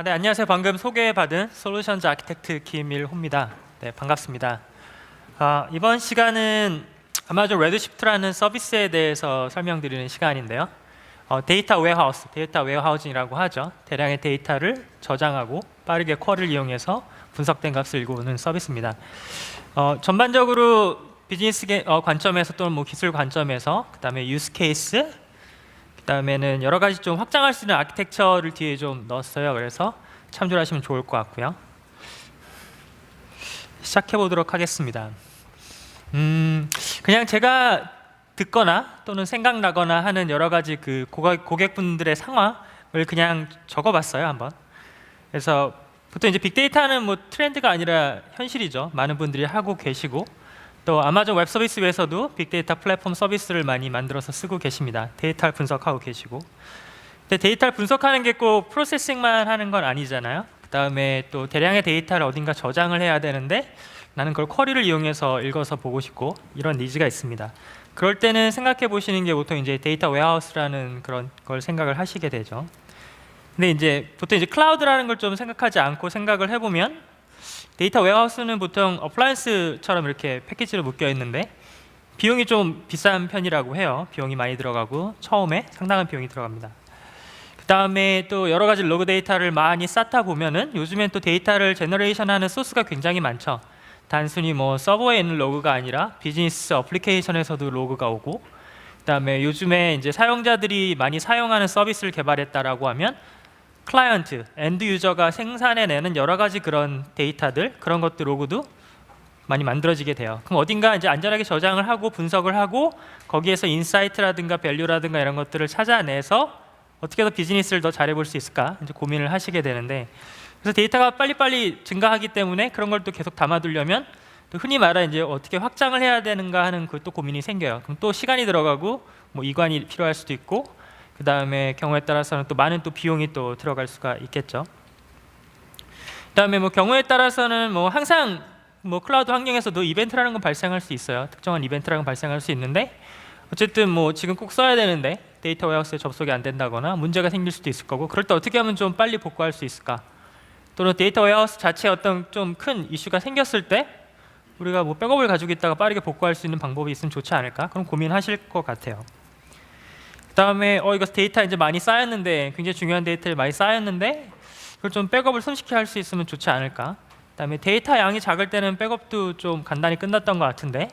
네, 안녕하세요. 방금 소개받은 솔루션즈 아키텍트 김일호입니다. 네, 반갑습니다. 이번 시간은 아마존 레드시프트라는 서비스에 대해서 설명드리는 시간인데요. 데이터 웨어하우스, 데이터 웨어하우징이라고 하죠. 대량의 데이터를 저장하고 빠르게 쿼리를 이용해서 분석된 값을 읽어오는 서비스입니다. 전반적으로 비즈니스 관점에서 또는 뭐 기술 관점에서, 그 다음에 유스 케이스, 그 다음에는 여러 가지 좀 확장할 수 있는 아키텍처를 뒤에 좀 넣었어요. 그래서 참조를 하시면 좋을 것 같고요. 시작해 보도록 하겠습니다. 그냥 제가 듣거나 또는 생각나거나 하는 여러 가지 그 고객분들의 상황을 그냥 적어봤어요, 한번. 그래서 보통 이제 빅데이터는 뭐 트렌드가 아니라 현실이죠. 많은 분들이 하고 계시고, 또 아마존 웹 서비스에서도 빅데이터 플랫폼 서비스를 많이 만들어서 쓰고 계십니다. 데이터를 분석하고 계시고. 근데 데이터를 분석하는 게 꼭 프로세싱만 하는 건 아니잖아요. 그 다음에 또 대량의 데이터를 어딘가 저장을 해야 되는데 나는 그걸 쿼리를 이용해서 읽어서 보고 싶고, 이런 니즈가 있습니다. 그럴 때는 생각해 보시는 게 보통 이제 데이터 웨어하우스라는 그런 걸 생각을 하시게 되죠. 근데 이제 보통 이제 클라우드라는 걸 좀 생각하지 않고 생각을 해보면, 데이터 웨어하우스는 보통 어플라이언스처럼 이렇게 패키지로 묶여 있는데 비용이 좀 비싼 편이라고 해요. 비용이 많이 들어가고 처음에 상당한 비용이 들어갑니다. 그 다음에 또 여러 가지 로그 데이터를 많이 쌓다 보면은 요즘엔 또 데이터를 제너레이션하는 소스가 굉장히 많죠. 단순히 뭐 서버에 있는 로그가 아니라 비즈니스 어플리케이션에서도 로그가 오고, 그 다음에 요즘에 이제 사용자들이 많이 사용하는 서비스를 개발했다라고 하면 클라이언트, 엔드 유저가 생산해내는 여러 가지 그런 데이터들, 그런 것들 로그도 많이 만들어지게 돼요. 그럼 어딘가 이제 안전하게 저장을 하고 분석을 하고 거기에서 인사이트라든가 밸류라든가 이런 것들을 찾아내서 어떻게 더 비즈니스를 더 잘해볼 수 있을까 이제 고민을 하시게 되는데, 그래서 데이터가 빨리빨리 증가하기 때문에 그런 걸 또 계속 담아두려면 또 흔히 말하는 이제 어떻게 확장을 해야 되는가 하는 그 또 고민이 생겨요. 그럼 또 시간이 들어가고 뭐 이관이 필요할 수도 있고, 그 다음에 경우에 따라서는 또 많은 또 비용이 또 들어갈 수가 있겠죠. 그 다음에 뭐 경우에 따라서는 뭐 항상 뭐 클라우드 환경에서도 이벤트라는 건 발생할 수 있어요. 특정한 이벤트라는 건 발생할 수 있는데, 어쨌든 뭐 지금 꼭 써야 되는데 데이터 웨어하우스에 접속이 안 된다거나 문제가 생길 수도 있을 거고, 그럴 때 어떻게 하면 좀 빨리 복구할 수 있을까? 또는 데이터 웨어하우스 자체에 어떤 좀 큰 이슈가 생겼을 때 우리가 뭐 백업을 가지고 있다가 빠르게 복구할 수 있는 방법이 있으면 좋지 않을까? 그런 고민하실 것 같아요. 그 다음에 이거 데이터 이제 많이 쌓였는데, 굉장히 중요한 데이터를 많이 쌓였는데 그걸 좀 백업을 손쉽게 할 수 있으면 좋지 않을까? 그 다음에 데이터 양이 작을 때는 백업도 좀 간단히 끝났던 것 같은데,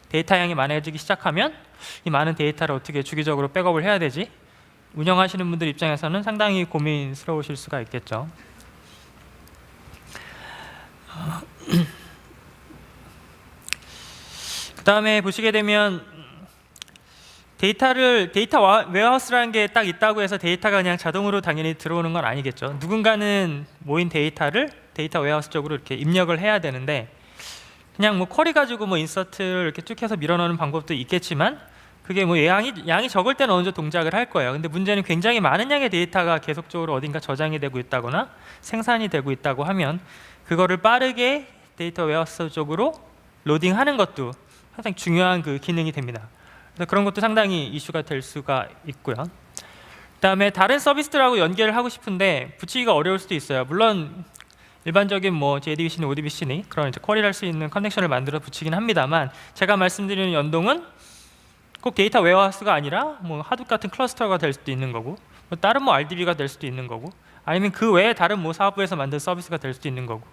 데이터 양이 많아지기 시작하면 이 많은 데이터를 어떻게 주기적으로 백업을 해야 되지? 운영하시는 분들 입장에서는 상당히 고민스러우실 수가 있겠죠. 그 다음에 보시게 되면 데이터 웨어하우스라는 게 딱 있다고 해서 데이터가 그냥 자동으로 당연히 들어오는 건 아니겠죠. 누군가는 모인 데이터를 데이터 웨어하우스 쪽으로 이렇게 입력을 해야 되는데, 그냥 뭐 쿼리 가지고 뭐 인서트를 이렇게 쭉 해서 밀어넣는 방법도 있겠지만, 그게 뭐 양이 적을 때는 어느 정도 동작을 할 거예요. 근데 문제는 굉장히 많은 양의 데이터가 계속적으로 어딘가 저장이 되고 있다거나 생산이 되고 있다고 하면 그거를 빠르게 데이터 웨어하우스 쪽으로 로딩하는 것도 상당히 중요한 그 기능이 됩니다. 그래서 그런 것도 상당히 이슈가 될 수가 있고요. 그다음에 다른 서비스들하고 연결을 하고 싶은데 붙이기가 어려울 수도 있어요. 물론 일반적인 뭐 JDBC니 ODBC니 그런 이제 쿼리를 할 수 있는 커넥션을 만들어 붙이긴 합니다만, 제가 말씀드리는 연동은 꼭 데이터 웨어하우스가 아니라 뭐 하둡 같은 클러스터가 될 수도 있는 거고, 뭐 다른 뭐 RDB가 될 수도 있는 거고, 아니면 그 외에 다른 뭐 사업부에서 만든 서비스가 될 수도 있는 거고,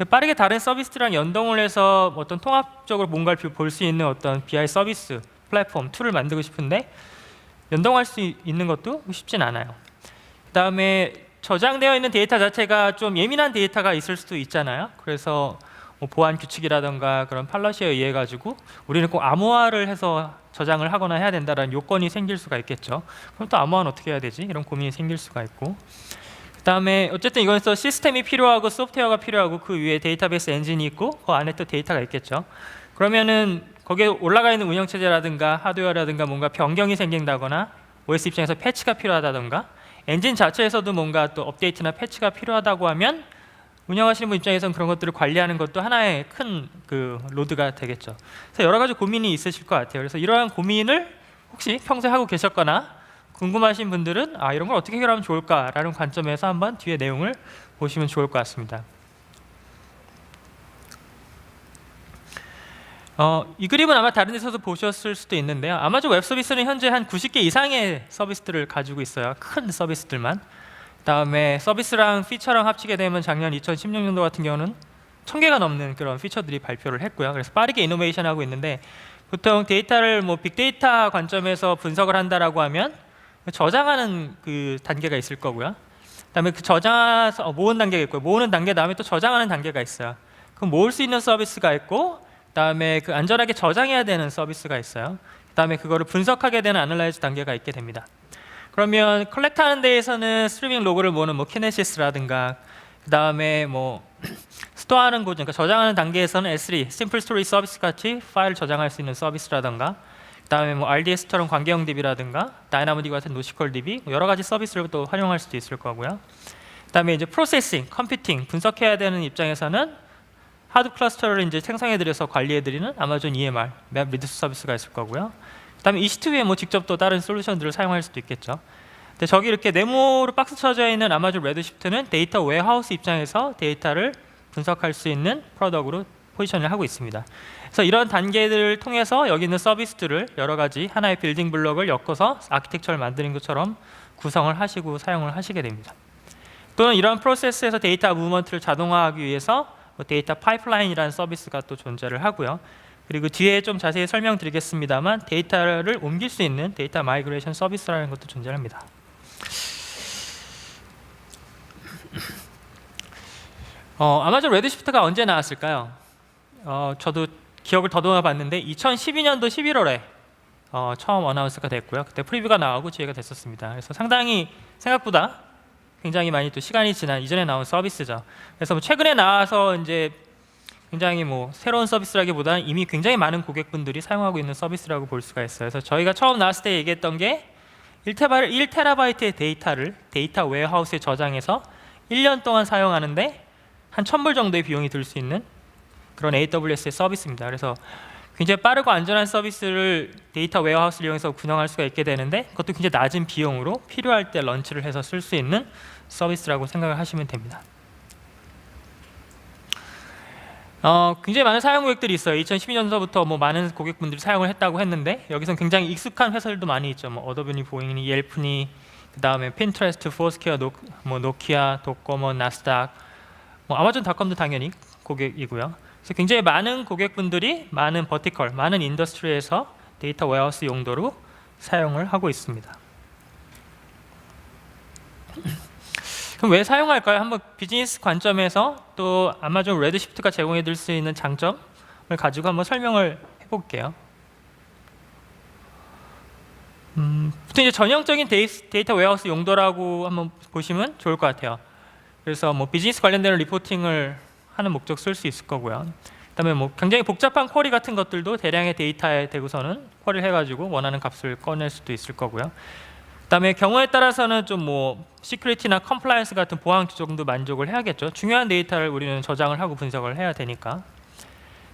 빠르게 다른 서비스랑 연동을 해서 어떤 통합적으로 뭔가를 볼 수 있는 어떤 BI 서비스 플랫폼 툴을 만들고 싶은데 연동할 수 있는 것도 쉽진 않아요. 그 다음에 저장되어 있는 데이터 자체가 좀 예민한 데이터가 있을 수도 있잖아요. 그래서 뭐 보안 규칙이라던가 그런 팔러시에 의해 가지고 우리는 꼭 암호화를 해서 저장을 하거나 해야 된다는 요건이 생길 수가 있겠죠. 그럼 또 암호화는 어떻게 해야 되지? 이런 고민이 생길 수가 있고, 그 다음에 어쨌든 이거에서 시스템이 필요하고 소프트웨어가 필요하고 그 위에 데이터베이스 엔진이 있고 그 안에 또 데이터가 있겠죠. 그러면은 거기에 올라가 있는 운영체제라든가 하드웨어라든가 뭔가 변경이 생긴다거나 OS 입장에서 패치가 필요하다던가 엔진 자체에서도 뭔가 또 업데이트나 패치가 필요하다고 하면 운영하시는 분 입장에서는 그런 것들을 관리하는 것도 하나의 큰 그 로드가 되겠죠. 그래서 여러 가지 고민이 있으실 것 같아요. 그래서 이러한 고민을 혹시 평소에 하고 계셨거나 궁금하신 분들은 이런 걸 어떻게 해결하면 좋을까라는 관점에서 한번 뒤에 내용을 보시면 좋을 것 같습니다. 이 그림은 아마 다른 데서도 보셨을 수도 있는데요. 아마존 웹 서비스는 현재 한 90개 이상의 서비스들을 가지고 있어요. 큰 서비스들만. 그다음에 서비스랑 피처랑 합치게 되면 작년 2016년도 같은 경우는 1000개가 넘는 그런 피처들이 발표를 했고요. 그래서 빠르게 이노베이션하고 있는데, 보통 데이터를 빅데이터 관점에서 분석을 한다라고 하면 저장하는 그 단계가 있을 거고요. 그다음에 그 저장해서 모으는 단계가 있고요. 모으는 단계 다음에 또 저장하는 단계가 있어요. 그럼 모을 수 있는 서비스가 있고, 그다음에 그 안전하게 저장해야 되는 서비스가 있어요. 그다음에 그거를 분석하게 되는 애널라이즈 단계가 있게 됩니다. 그러면 컬렉트하는 데에서는 스트리밍 로그를 모으는 키네시스라든가, 그다음에 스토어하는 곳, 그러니까 저장하는 단계에서는 S3, 심플 스토리 서비스 같이 파일 저장할 수 있는 서비스라든가, 그다음에 RDS처럼 관계형 DB라든가, 다이나모DB 같은 노시컬 DB, 여러 가지 서비스를 또 활용할 수도 있을 거고요. 그다음에 이제 프로세싱, 컴퓨팅, 분석해야 되는 입장에서는 하드 클러스터를 이제 생성해드려서 관리해드리는 아마존 EMR, 맵 리듀스 서비스가 있을 거고요. 그다음에 EC2에 직접 또 다른 솔루션들을 사용할 수도 있겠죠. 근데 저기 이렇게 네모로 박스 쳐져 있는 아마존 레드시프트는 데이터 웨어하우스 입장에서 데이터를 분석할 수 있는 프로덕트로 포지션을 하고 있습니다. 그래서 이런 단계들을 통해서 여기 있는 서비스들을 여러 가지 하나의 빌딩 블록을 엮어서 아키텍처를 만드는 것처럼 구성을 하시고 사용을 하시게 됩니다. 또는 이런 프로세스에서 데이터 무브먼트를 자동화하기 위해서 데이터 파이프라인이라는 서비스가 또 존재를 하고요. 그리고 뒤에 좀 자세히 설명드리겠습니다만 데이터를 옮길 수 있는 데이터 마이그레이션 서비스라는 것도 존재합니다. 아마존 레드시프트가 언제 나왔을까요? 저도 기억을 더듬어 봤는데 2012년도 11월에 처음 어나운스가 됐고요. 그때 프리뷰가 나오고 지회가 됐었습니다. 그래서 상당히 생각보다 굉장히 많이 또 시간이 지난 이전에 나온 서비스죠. 그래서 최근에 나와서 이제 굉장히 새로운 서비스라기보다는 이미 굉장히 많은 고객분들이 사용하고 있는 서비스라고 볼 수가 있어요. 그래서 저희가 처음 나왔을 때 얘기했던 게 1테라바이트의 데이터를 데이터 웨어하우스에 저장해서 1년 동안 사용하는데 한 1000불 정도의 비용이 들 수 있는 그런 AWS의 서비스입니다. 그래서 굉장히 빠르고 안전한 서비스를 데이터 웨어하우스를 이용해서 운영할 수가 있게 되는데, 그것도 굉장히 낮은 비용으로 필요할 때 런치를 해서 쓸 수 있는 서비스라고 생각을 하시면 됩니다. 굉장히 많은 사용 고객들이 있어요. 2012년서부터 많은 고객분들이 사용을 했다고 했는데, 여기서는 굉장히 익숙한 회사들도 많이 있죠. 어도비니, 보잉니, 옐프니, 그 다음에 핀트레스트, 포스케어, 노키아, 도코모, 나스닥, 아마존닷컴도 당연히 고객이고요. 그래서 굉장히 많은 고객분들이 많은 버티컬, 많은 인더스트리에서 데이터 웨어하우스 용도로 사용을 하고 있습니다. 그럼 왜 사용할까요? 한번 비즈니스 관점에서 또 아마존 레드시프트가 제공해 줄 수 있는 장점을 가지고 한번 설명을 해볼게요. 보통 이제 전형적인 데이터 웨어하우스 용도라고 한번 보시면 좋을 것 같아요. 그래서 비즈니스 관련된 리포팅을 하는 목적 쓸 수 있을 거고요. 그다음에 굉장히 복잡한 쿼리 같은 것들도 대량의 데이터에 대고서는 쿼리를 해가지고 원하는 값을 꺼낼 수도 있을 거고요. 그다음에 경우에 따라서는 좀 시큐리티나 컴플라이언스 같은 보안 규정도 만족을 해야겠죠. 중요한 데이터를 우리는 저장을 하고 분석을 해야 되니까.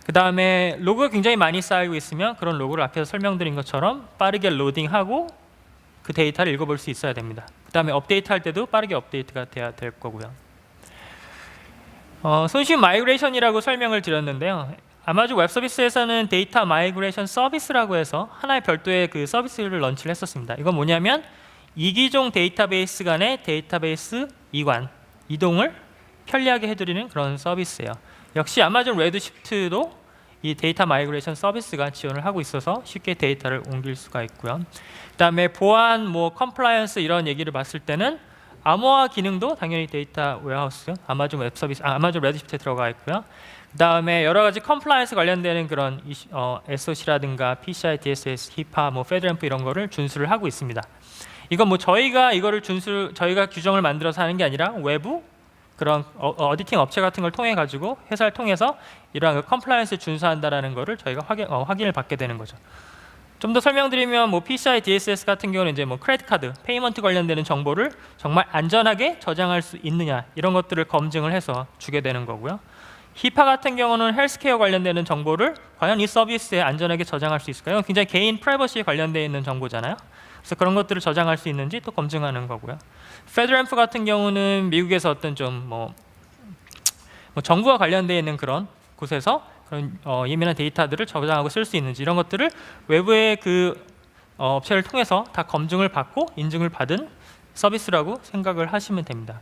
그다음에 로그가 굉장히 많이 쌓이고 있으면 그런 로그를 앞에서 설명드린 것처럼 빠르게 로딩하고 그 데이터를 읽어볼 수 있어야 됩니다. 그다음에 업데이트 할 때도 빠르게 업데이트가 돼야 될 거고요. 손쉬운 마이그레이션이라고 설명을 드렸는데요. 아마존 웹 서비스에서는 데이터 마이그레이션 서비스라고 해서 하나의 별도의 그 서비스를 런치를 했었습니다. 이건 뭐냐면 이기종 데이터베이스 간의 데이터베이스 이동을 편리하게 해드리는 그런 서비스예요. 역시 아마존 레드시프트도 이 데이터 마이그레이션 서비스가 지원을 하고 있어서 쉽게 데이터를 옮길 수가 있고요. 그다음에 보안, 컴플라이언스 이런 얘기를 봤을 때는 암호화 기능도 당연히 데이터 웨어하우스, 아마존 웹 서비스, 아마존 레드시프트에 들어가 있고요. 그다음에 여러 가지 컴플라이언스 관련되는 그런 SOC라든가 PCI DSS, 히파, 페드램프 이런 거를 준수를 하고 있습니다. 이건 저희가 이거를 저희가 규정을 만들어서 하는 게 아니라 외부 그런 어디팅 업체 같은 걸 통해 가지고 회사를 통해서 이러한 컴플라이언스 준수한다라는 거를 저희가 확인을 받게 되는 거죠. 좀 더 설명드리면 PCI DSS 같은 경우는 이제 크레딧 카드, 페이먼트 관련되는 정보를 정말 안전하게 저장할 수 있느냐 이런 것들을 검증을 해서 주게 되는 거고요. 히파 같은 경우는 헬스케어 관련되는 정보를 과연 이 서비스에 안전하게 저장할 수 있을까요? 굉장히 개인 프라이버시에 관련되어 있는 정보잖아요. 그래서 그런 것들을 저장할 수 있는지 또 검증하는 거고요. 페드램프 같은 경우는 미국에서 어떤 좀 뭐 정부와 관련되어 있는 그런 곳에서 그런 예민한 데이터들을 저장하고 쓸 수 있는지 이런 것들을 외부의 그 업체를 통해서 다 검증을 받고 인증을 받은 서비스라고 생각을 하시면 됩니다.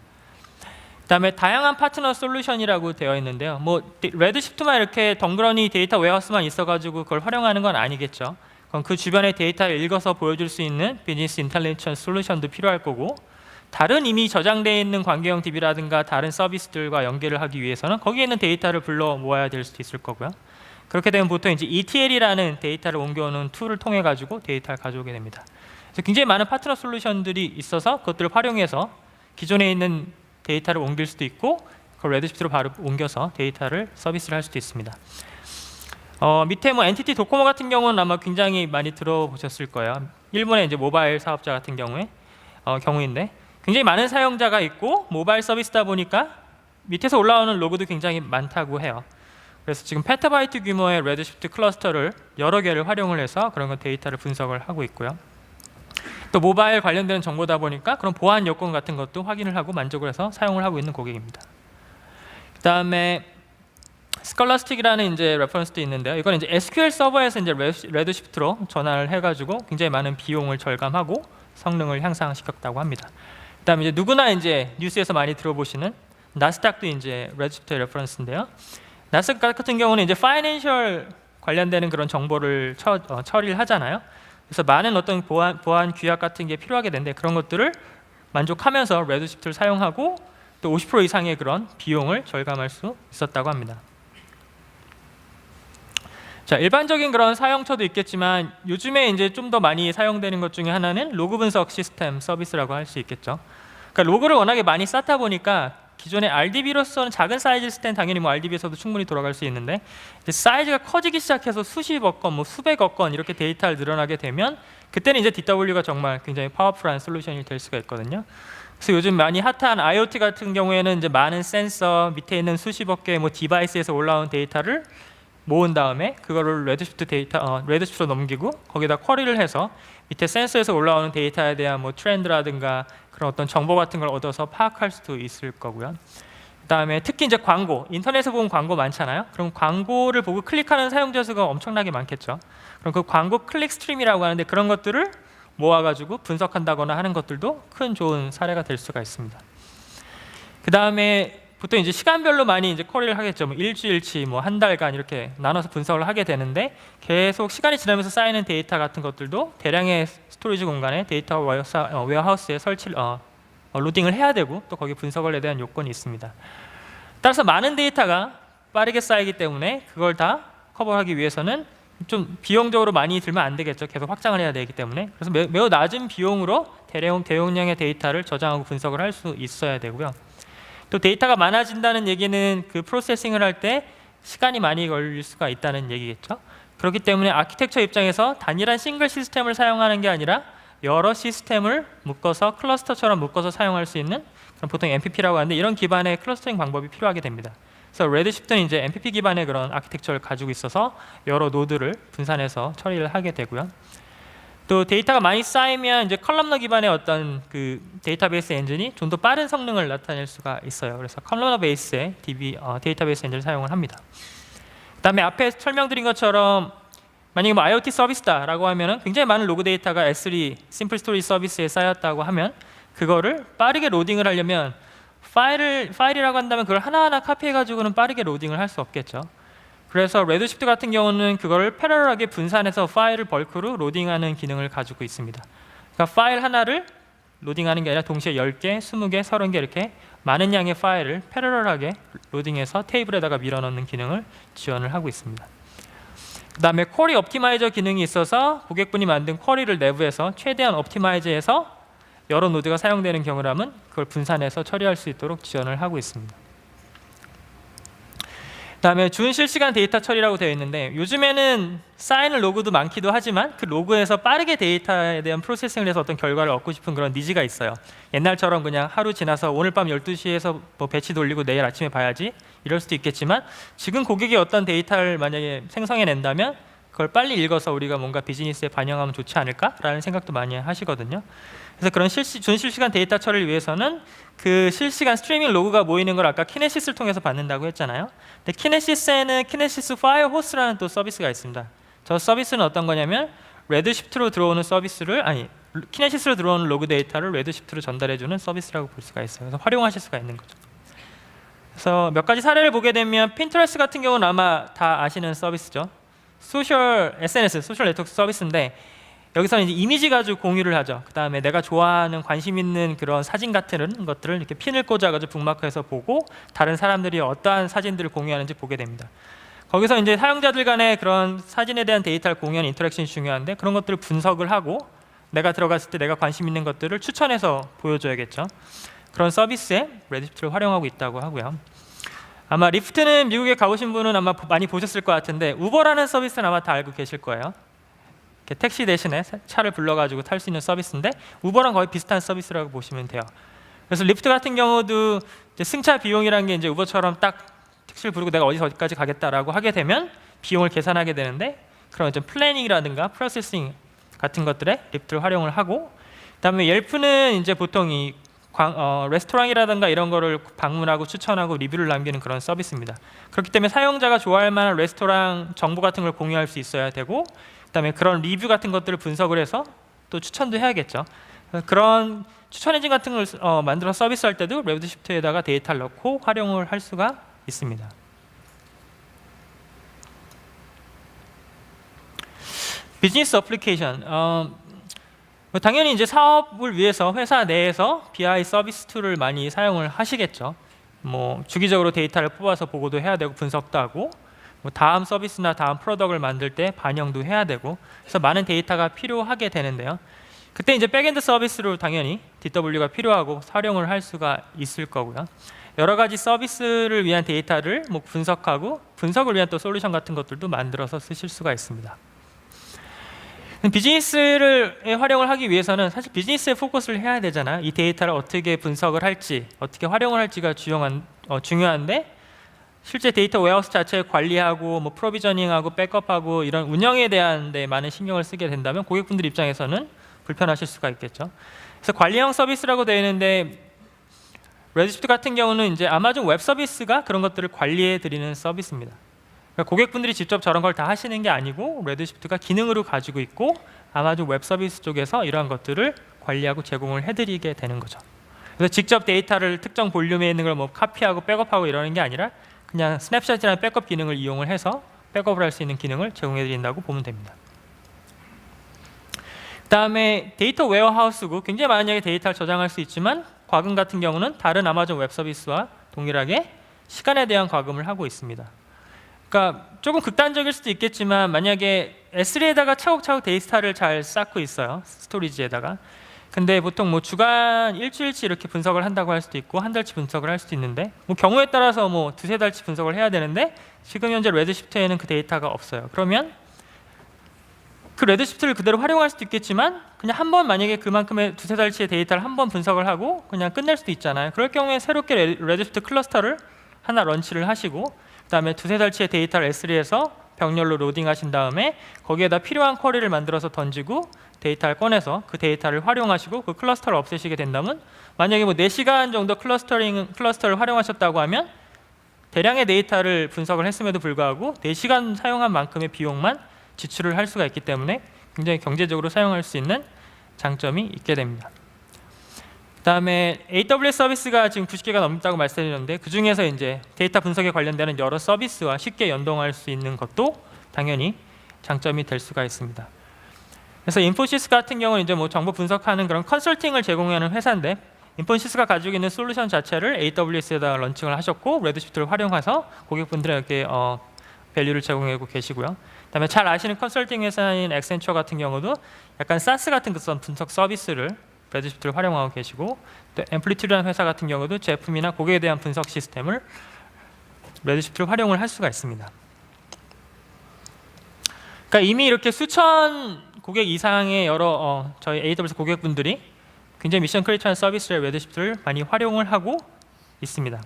그다음에 다양한 파트너 솔루션이라고 되어 있는데요. 뭐 레드시프트만 이렇게 덩그러니 데이터 웨어하우스만 있어가지고 그걸 활용하는 건 아니겠죠. 그럼 그 주변의 데이터를 읽어서 보여줄 수 있는 비즈니스 인텔리전스 솔루션도 필요할 거고, 다른 이미 저장되어 있는 관계형 DB라든가 다른 서비스들과 연계를 하기 위해서는 거기에 있는 데이터를 불러 모아야 될 수도 있을 거고요. 그렇게 되면 보통 이제 ETL이라는 데이터를 옮겨오는 툴을 통해 가지고 데이터를 가져오게 됩니다. 그래서 굉장히 많은 파트너 솔루션들이 있어서 그것들을 활용해서 기존에 있는 데이터를 옮길 수도 있고, 그걸 레드시프트로 바로 옮겨서 데이터를 서비스를 할 수도 있습니다. 밑에 뭐 엔티티 도코모 같은 경우는 아마 굉장히 많이 들어보셨을 거예요. 일본의 이제 모바일 사업자 같은 경우인데 굉장히 많은 사용자가 있고 모바일 서비스다 보니까 밑에서 올라오는 로그도 굉장히 많다고 해요. 그래서 지금 페타바이트 규모의 레드시프트 클러스터를 여러 개를 활용을 해서 그런 데이터를 분석을 하고 있고요. 또 모바일 관련되는 정보다 보니까 그런 보안 요건 같은 것도 확인을 하고 만족을 해서 사용을 하고 있는 고객입니다. 그다음에 스컬러스틱이라는 이제 레퍼런스도 있는데요. 이건 이제 SQL 서버에서 이제 레드시프트로 전환을 해가지고 굉장히 많은 비용을 절감하고 성능을 향상시켰다고 합니다. 그다음에 이제 누구나 이제 뉴스에서 많이 들어보시는 나스닥도 이제 레드시프트의 레퍼런스인데요. 나스닥 같은 경우는 이제 파이낸셜 관련되는 그런 정보를 처리를 하잖아요. 그래서 많은 어떤 보안 규약 같은 게 필요하게 되는데 그런 것들을 만족하면서 레드시프트를 사용하고 또 50% 이상의 그런 비용을 절감할 수 있었다고 합니다. 자, 일반적인 그런 사용처도 있겠지만 요즘에 이제 좀 더 많이 사용되는 것 중에 하나는 로그 분석 시스템 서비스라고 할 수 있겠죠. 그러니까 로그를 워낙에 많이 쌓다 보니까 기존의 RDB로서는 작은 사이즈일 땐 당연히 뭐 RDB에서도 충분히 돌아갈 수 있는데 이제 사이즈가 커지기 시작해서 수십억 건, 뭐 수백억 건 이렇게 데이터를 늘어나게 되면 그때는 이제 DW가 정말 굉장히 파워풀한 솔루션이 될 수가 있거든요. 그래서 요즘 많이 핫한 IoT 같은 경우에는 이제 많은 센서 밑에 있는 수십억 개의 뭐 디바이스에서 올라온 데이터를 모은 다음에 그거를 레드시프트로 넘기고 거기다 쿼리를 해서 밑에 센서에서 올라오는 데이터에 대한 뭐 트렌드라든가 그런 어떤 정보 같은 걸 얻어서 파악할 수도 있을 거고요. 그다음에 특히 이제 광고, 인터넷에 보면 광고 많잖아요. 그럼 광고를 보고 클릭하는 사용자 수가 엄청나게 많겠죠. 그럼 그 광고 클릭 스트림이라고 하는데 그런 것들을 모아가지고 분석한다거나 하는 것들도 큰 좋은 사례가 될 수가 있습니다. 그다음에 보통 이제 시간별로 많이 이제 쿼리를 하겠죠. 뭐 일주일치, 뭐 한 달간 이렇게 나눠서 분석을 하게 되는데 계속 시간이 지나면서 쌓이는 데이터 같은 것들도 대량의 스토리지 공간에 데이터 웨어하우스에 로딩을 해야 되고 또 거기 분석을 해야 되는 요건이 있습니다. 따라서 많은 데이터가 빠르게 쌓이기 때문에 그걸 다 커버하기 위해서는 좀 비용적으로 많이 들면 안 되겠죠. 계속 확장을 해야 되기 때문에. 그래서 매우 낮은 비용으로 대용량의 데이터를 저장하고 분석을 할 수 있어야 되고요. 또 데이터가 많아진다는 얘기는 그 프로세싱을 할 때 시간이 많이 걸릴 수가 있다는 얘기겠죠. 그렇기 때문에 아키텍처 입장에서 단일한 싱글 시스템을 사용하는 게 아니라 여러 시스템을 묶어서 클러스터처럼 묶어서 사용할 수 있는 보통 MPP라고 하는데 이런 기반의 클러스터링 방법이 필요하게 됩니다. 그래서 레드시프트는 이제 MPP 기반의 그런 아키텍처를 가지고 있어서 여러 노드를 분산해서 처리를 하게 되고요. 또 데이터가 많이 쌓이면 이제 컬럼너 기반의 어떤 그 데이터베이스 엔진이 좀 더 빠른 성능을 나타낼 수가 있어요. 그래서 컬럼너 베이스의 데이터베이스 엔진을 사용을 합니다. 그다음에 앞에 설명드린 것처럼 만약에 뭐 IoT 서비스다라고 하면은 굉장히 많은 로그 데이터가 S3 심플 스토리지 서비스에 쌓였다고 하면 그거를 빠르게 로딩을 하려면 파일이라고 한다면 그걸 하나하나 카피해가지고는 빠르게 로딩을 할 수 없겠죠. 그래서 레드시프트 같은 경우는 그거를 패러럴하게 분산해서 파일을 벌크로 로딩하는 기능을 가지고 있습니다. 그러니까 파일 하나를 로딩하는 게 아니라 동시에 10개, 20개, 30개 이렇게 많은 양의 파일을 패러럴하게 로딩해서 테이블에다가 밀어넣는 기능을 지원을 하고 있습니다. 그 다음에 쿼리 옵티마이저 기능이 있어서 고객분이 만든 쿼리를 내부에서 최대한 옵티마이즈해서 여러 노드가 사용되는 경우라면 그걸 분산해서 처리할 수 있도록 지원을 하고 있습니다. 그다음에 준실시간 데이터 처리라고 되어 있는데 요즘에는 쌓이는 로그도 많기도 하지만 그 로그에서 빠르게 데이터에 대한 프로세싱을 해서 어떤 결과를 얻고 싶은 그런 니즈가 있어요. 옛날처럼 그냥 하루 지나서 오늘 밤 12시에서 뭐 배치 돌리고 내일 아침에 봐야지 이럴 수도 있겠지만 지금 고객이 어떤 데이터를 만약에 생성해낸다면 그걸 빨리 읽어서 우리가 뭔가 비즈니스에 반영하면 좋지 않을까라는 생각도 많이 하시거든요. 그래서 그런 준실시간 데이터 처리를 위해서는 그 실시간 스트리밍 로그가 모이는 걸 아까 키네시스를 통해서 받는다고 했잖아요. 근데 키네시스에는 키네시스 파일 호스트라는 또 서비스가 있습니다. 저 서비스는 어떤 거냐면 레드시프트로 들어오는 서비스를 키네시스로 들어오는 로그 데이터를 레드시프트로 전달해주는 서비스라고 볼 수가 있어요. 그래서 활용하실 수가 있는 거죠. 그래서 몇 가지 사례를 보게 되면 핀터레스트 같은 경우는 아마 다 아시는 서비스죠. SNS, 소셜 네트워크 서비스인데 여기서는 이제 이미지 가지고 공유를 하죠. 그 다음에 내가 좋아하는 관심 있는 그런 사진 같은 것들을 이렇게 핀을 꽂아가지고 북마크해서 보고 다른 사람들이 어떠한 사진들을 공유하는지 보게 됩니다. 거기서 이제 사용자들 간의 그런 사진에 대한 데이터를 공유하는 인터랙션이 중요한데 그런 것들을 분석을 하고 내가 들어갔을 때 내가 관심 있는 것들을 추천해서 보여줘야겠죠. 그런 서비스에 레드시프트를 활용하고 있다고 하고요. 아마 리프트는 미국에 가보신 분은 아마 많이 보셨을 것 같은데 우버라는 서비스는 아마 다 알고 계실 거예요. 택시 대신에 차를 불러가지고 탈 수 있는 서비스인데 우버랑 거의 비슷한 서비스라고 보시면 돼요. 그래서 리프트 같은 경우도 이제 승차 비용이라는 게 이제 우버처럼 딱 택시를 부르고 내가 어디까지 가겠다라고 하게 되면 비용을 계산하게 되는데 그런 좀 플래닝이라든가 프로세싱 같은 것들에 리프트를 활용을 하고 그다음에 옐프는 이제 보통 이 레스토랑이라든가 이런 거를 방문하고 추천하고 리뷰를 남기는 그런 서비스입니다. 그렇기 때문에 사용자가 좋아할 만한 레스토랑 정보 같은 걸 공유할 수 있어야 되고 그다음에 그런 리뷰 같은 것들을 분석을 해서 또 추천도 해야겠죠. 그런 추천 엔진 같은 걸 만들어 서비스할 때도 레드시프트에다가 데이터를 넣고 활용을 할 수가 있습니다. 비즈니스 어플리케이션. 당연히 이제 사업을 위해서 회사 내에서 BI 서비스 툴을 많이 사용을 하시겠죠. 뭐 주기적으로 데이터를 뽑아서 보고도 해야 되고 분석도 하고 뭐 다음 서비스나 다음 프로덕트를 만들 때 반영도 해야 되고 그래서 많은 데이터가 필요하게 되는데요. 그때 이제 백엔드 서비스로 당연히 DW가 필요하고 활용을 할 수가 있을 거고요. 여러 가지 서비스를 위한 데이터를 뭐 분석하고 분석을 위한 또 솔루션 같은 것들도 만들어서 쓰실 수가 있습니다. 비즈니스를 활용을 하기 위해서는 사실 비즈니스에 포커스를 해야 되잖아요. 이 데이터를 어떻게 분석을 할지 어떻게 활용을 할지가 중요한데 실제 데이터 웨어하우스 자체를 관리하고 뭐 프로비저닝하고 백업하고 이런 운영에 대한 데 많은 신경을 쓰게 된다면 고객분들 입장에서는 불편하실 수가 있겠죠. 그래서 관리형 서비스라고 되어 있는데 레드시프트 같은 경우는 이제 아마존 웹 서비스가 그런 것들을 관리해 드리는 서비스입니다. 그러니까 고객분들이 직접 저런 걸 다 하시는 게 아니고 레드시프트가 기능으로 가지고 있고 아마존 웹 서비스 쪽에서 이러한 것들을 관리하고 제공을 해드리게 되는 거죠. 그래서 직접 데이터를 특정 볼륨에 있는 걸 뭐 카피하고 백업하고 이러는 게 아니라 그냥 스냅샷이라는 백업 기능을 이용을 해서 백업을 할 수 있는 기능을 제공해 드린다고 보면 됩니다. 그 다음에 데이터 웨어하우스고 굉장히 많은 데이터를 저장할 수 있지만 과금 같은 경우는 다른 아마존 웹 서비스와 동일하게 시간에 대한 과금을 하고 있습니다. 그러니까 조금 극단적일 수도 있겠지만 만약에 S3에다가 차곡차곡 데이터를 잘 쌓고 있어요. 스토리지에다가. 근데 보통 뭐 주간 일주일치 이렇게 분석을 한다고 할 수도 있고 한 달치 분석을 할 수도 있는데 뭐 경우에 따라서 뭐 두세 달치 분석을 해야 되는데 지금 현재 레드시프트에는 그 데이터가 없어요. 그러면 그 레드시프트를 그대로 활용할 수도 있겠지만 그냥 한 번 만약에 그만큼의 두세 달치의 데이터를 한 번 분석을 하고 그냥 끝낼 수도 있잖아요. 그럴 경우에 새롭게 레드시프트 클러스터를 하나 런치를 하시고 그 다음에 두세 달치의 데이터를 S3에서 병렬로 로딩하신 다음에 거기에다 필요한 쿼리를 만들어서 던지고 데이터를 꺼내서 그 데이터를 활용하시고 그 클러스터를 없애시게 된다면 만약에 뭐 4시간 정도 클러스터를 활용하셨다고 하면 대량의 데이터를 분석을 했음에도 불구하고 4시간 사용한 만큼의 비용만 지출을 할 수가 있기 때문에 굉장히 경제적으로 사용할 수 있는 장점이 있게 됩니다. 그 다음에 AWS 서비스가 지금 90개가 넘다고 말씀드렸는데 그 중에서 이제 데이터 분석에 관련되는 여러 서비스와 쉽게 연동할 수 있는 것도 당연히 장점이 될 수가 있습니다. 그래서 인포시스 같은 경우는 이제 뭐 정보 분석하는 그런 컨설팅을 제공하는 회사인데 인포시스가 가지고 있는 솔루션 자체를 AWS에다 런칭을 하셨고 레드시프트를 활용해서 고객분들에게 밸류를 제공하고 계시고요. 그다음에 잘 아시는 컨설팅 회사인 엑센처 같은 경우도 약간 사스 같은 그런 분석 서비스를 레드시프트를 활용하고 계시고 또 앰플리튜드라는 회사 같은 경우도 제품이나 고객에 대한 분석 시스템을 레드시프트를 활용을 할 수가 있습니다. 그러니까 이미 이렇게 수천 고객 이상의 여러 저희 AWS 고객분들이 굉장히 미션 크리티컬한 서비스의 레드시프트를 많이 활용을 하고 있습니다.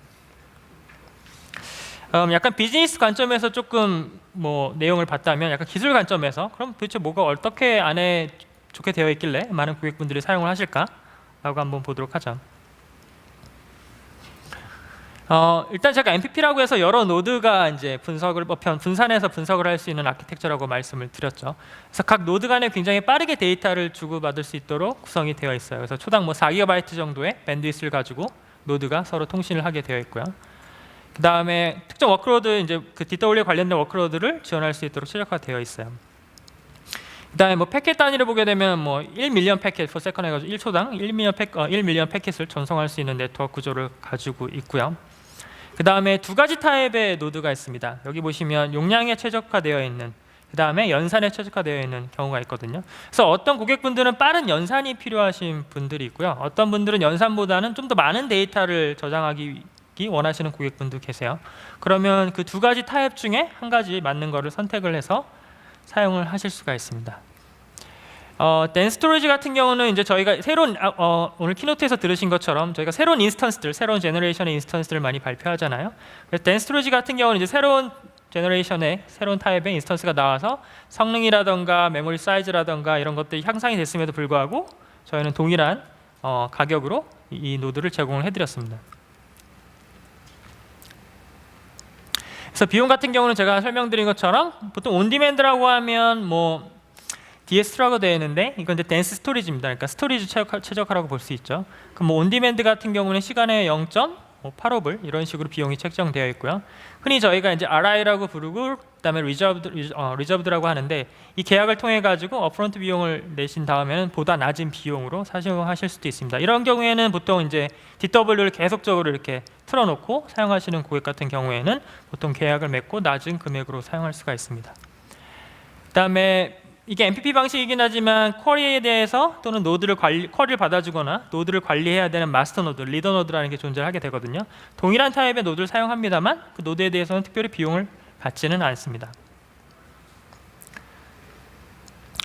약간 비즈니스 관점에서 조금 뭐 내용을 봤다면, 약간 기술 관점에서 그럼 도대체 뭐가 어떻게 안에 좋게 되어 있길래 많은 고객분들이 사용을 하실까라고 한번 보도록 하죠. 일단 제가 MPP라고 해서 여러 노드가 이제 분산해서 분석을 할 수 있는 아키텍처라고 말씀을 드렸죠. 그래서 각 노드 간에 굉장히 빠르게 데이터를 주고받을 수 있도록 구성이 되어 있어요. 그래서 초당 뭐 4GB 정도의 밴드위스를 가지고 노드가 서로 통신을 하게 되어 있고요. 그 다음에 특정 워크로드, 이제 그 DW에 관련된 워크로드를 지원할 수 있도록 최적화되어 있어요. 그 다음에 뭐 패킷 단위를 보게 되면 뭐 1밀리언 패킷 per second 해가지고 1초당 1밀리언 패킷을 전송할 수 있는 네트워크 구조를 가지고 있고요. 그 다음에 두 가지 타입의 노드가 있습니다. 여기 보시면 용량에 최적화되어 있는, 그 다음에 연산에 최적화되어 있는 경우가 있거든요. 그래서 어떤 고객분들은 빠른 연산이 필요하신 분들이 있고요. 어떤 분들은 연산보다는 좀 더 많은 데이터를 저장하기 원하시는 고객분도 계세요. 그러면 그 두 가지 타입 중에 한 가지 맞는 거를 선택을 해서 사용을 하실 수가 있습니다. 덴스 스토리지 같은 경우는 이제 저희가 새로운 오늘 키노트에서 들으신 것처럼 저희가 새로운 인스턴스들, 새로운 제너레이션의 인스턴스들을 많이 발표하잖아요. 그래서 덴스 스토리지 같은 경우는 이제 새로운 제너레이션의 새로운 타입의 인스턴스가 나와서 성능이라던가 메모리 사이즈라던가 이런 것들이 향상이 됐음에도 불구하고 저희는 동일한 가격으로 이 노드를 제공을 해드렸습니다. 그래서 비용 같은 경우는 제가 설명드린 것처럼 보통 온디맨드라고 하면 뭐 DS2라고 되어 있는데 이건 이제 덴스 스토리지입니다. 그러니까 스토리지 최적화라고 볼 수 있죠. 그럼 뭐 온디맨드 같은 경우는 시간에 0.85불 이런 식으로 비용이 책정되어 있고요. 흔히 저희가 이제 RI라고 부르고 그다음에 리저브드라고 하는데 이 계약을 통해 가지고 업프론트 비용을 내신 다음에는 보다 낮은 비용으로 사용하실 수도 있습니다. 이런 경우에는 보통 이제 DW를 계속적으로 이렇게 틀어놓고 사용하시는 고객 같은 경우에는 보통 계약을 맺고 낮은 금액으로 사용할 수가 있습니다. 그다음에 이게 MPP 방식이긴 하지만 쿼리에 대해서 또는 쿼리를 받아주거나 노드를 관리해야 되는 마스터 노드, 리더 노드라는 게 존재하게 되거든요. 동일한 타입의 노드를 사용합니다만 그 노드에 대해서는 특별히 비용을 받지는 않습니다.